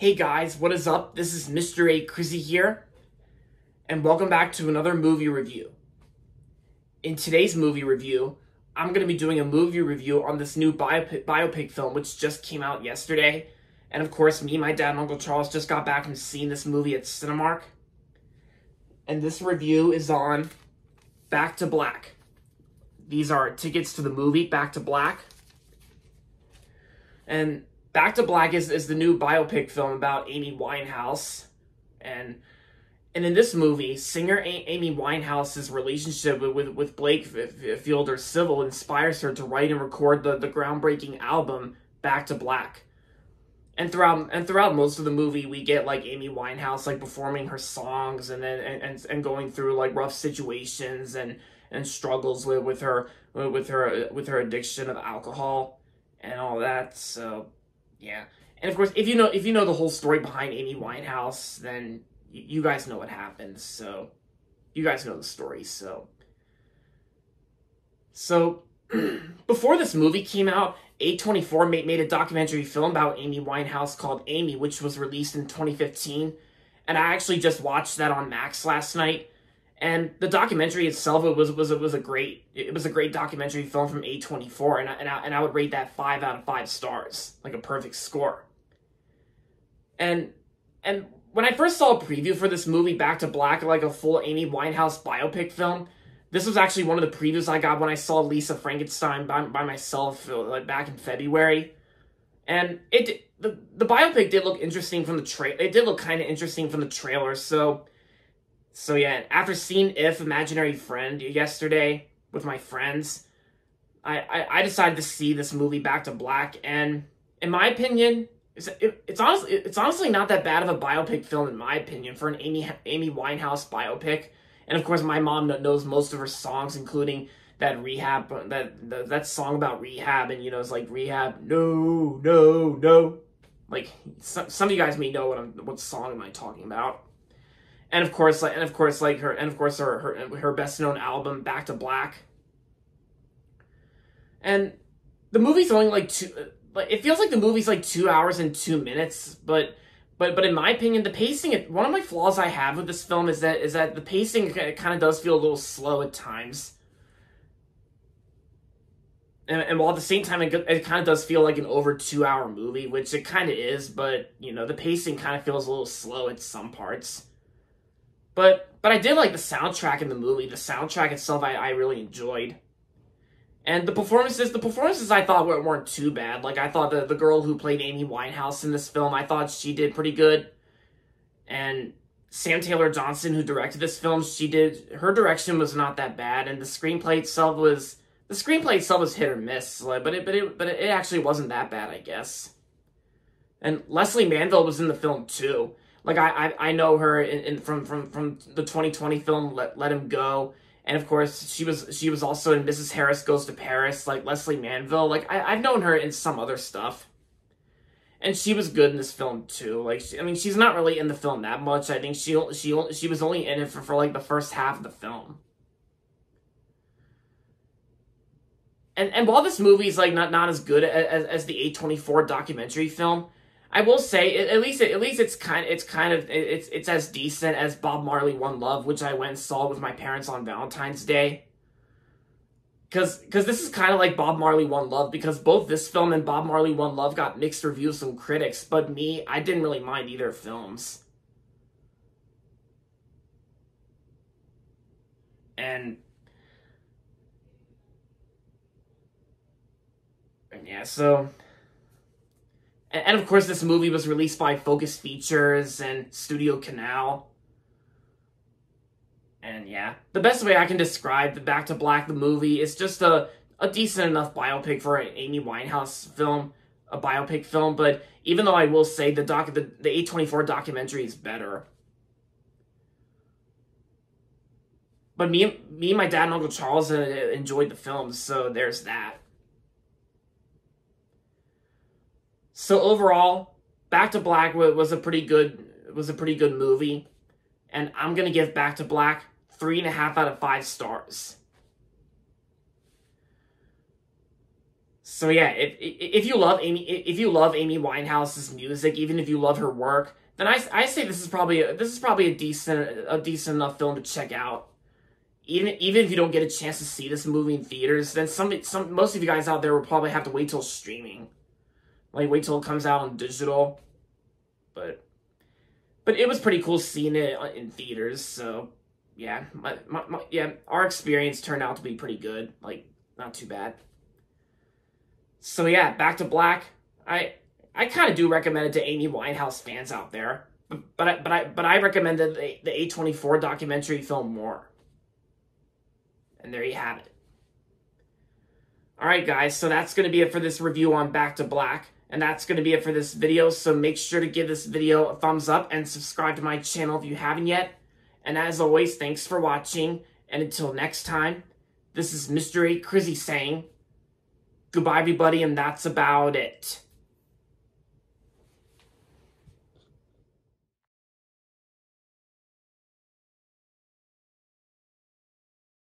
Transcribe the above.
Hey guys, what is up? This is Mr. A. Crizzy here, and welcome back to another movie review. In today's movie review, I'm going to be doing a movie review on this new biopic film, which just came out yesterday. And of course, me, my dad, and Uncle Charles just got back from seeing this movie at Cinemark. And this review is on Back to Black. These are tickets to the movie, Back to Black. And Back to Black is the new biopic film about Amy Winehouse. And in this movie, singer Amy Winehouse's relationship with Blake Fielder Civil inspires her to write and record the groundbreaking album Back to Black. And throughout most of the movie, we get like Amy Winehouse like performing her songs and going through like rough situations and struggles with her addiction of alcohol and all that. So yeah, and of course, if you know the whole story behind Amy Winehouse, then you guys know what happened. So you guys know the story. So before this movie came out, A24 made a documentary film about Amy Winehouse called Amy, which was released in 2015. And I actually just watched that on Max last night. And the documentary itself, it was a great documentary film from A24, and I would rate that 5 out of 5 stars, like a perfect score. And when I first saw a preview for this movie, Back to Black, like a full Amy Winehouse biopic film, this was actually one of the previews I got when I saw Lisa Frankenstein by myself, like back in February. And the biopic did look interesting from the trailer. It did look kind of interesting from the trailer. So yeah, after seeing If Imaginary Friend yesterday with my friends, I decided to see this movie Back to Black, and in my opinion, it's honestly not that bad of a biopic film in my opinion for an Amy Winehouse biopic. And of course, my mom knows most of her songs, including that Rehab, that song about rehab, and it's like Rehab, no, no, no. Like some of you guys may know what song am I talking about. And of course, her best known album, Back to Black. And the movie's only it feels like the movie's like 2 hours and 2 minutes, but in my opinion, the pacing, one of my flaws I have with this film is that the pacing kind of does feel a little slow at times. And while at the same time, it kind of does feel like an over 2 hour movie, which it kind of is, but, the pacing kind of feels a little slow at some parts. But I did like the soundtrack in the movie. The soundtrack itself, I really enjoyed. And the performances I thought weren't too bad. Like, I thought the girl who played Amy Winehouse in this film, I thought she did pretty good. And Sam Taylor Johnson, who directed this film, her direction was not that bad. And the screenplay itself was hit or miss. But it actually wasn't that bad, I guess. And Leslie Manville was in the film too. Like, I know her from the 2020 film Let Him Go. And of course, she was also in Mrs. Harris Goes to Paris, like Leslie Manville. Like, I've known her in some other stuff. And she was good in this film too. Like, she's not really in the film that much. I think she was only in it for like the first half of the film. And while this movie is like not as good as the A24 documentary film, I will say at least it's as decent as Bob Marley One Love, which I went and saw with my parents on Valentine's Day. Cause this is kind of like Bob Marley One Love, because both this film and Bob Marley One Love got mixed reviews from critics, but I didn't really mind either films. And yeah, so. And of course, this movie was released by Focus Features and Studio Canal. And yeah, the best way I can describe the Back to Black, the movie, is just a decent enough biopic for an Amy Winehouse film, a biopic film. But even though I will say the A24 documentary is better. But me and my dad and Uncle Charles enjoyed the film, so there's that. So overall, Back to Black was a pretty good movie, and I'm gonna give Back to Black 3.5 out of 5 stars. So yeah, if you love Amy Winehouse's music, even if you love her work, then I say this is probably a decent enough film to check out. Even if you don't get a chance to see this movie in theaters, then most of you guys out there will probably have to wait till streaming, like wait till it comes out on digital. But it was pretty cool seeing it in theaters. So yeah, our experience turned out to be pretty good. Like, not too bad. So yeah, Back to Black. I kind of do recommend it to Amy Winehouse fans out there, but I recommend the A24 documentary film more. And there you have it. Alright guys, so that's going to be it for this review on Back to Black. And that's going to be it for this video, so make sure to give this video a thumbs up and subscribe to my channel if you haven't yet. And as always, thanks for watching, and until next time, this is Mr. A. Crizzy saying, goodbye everybody, and that's about it.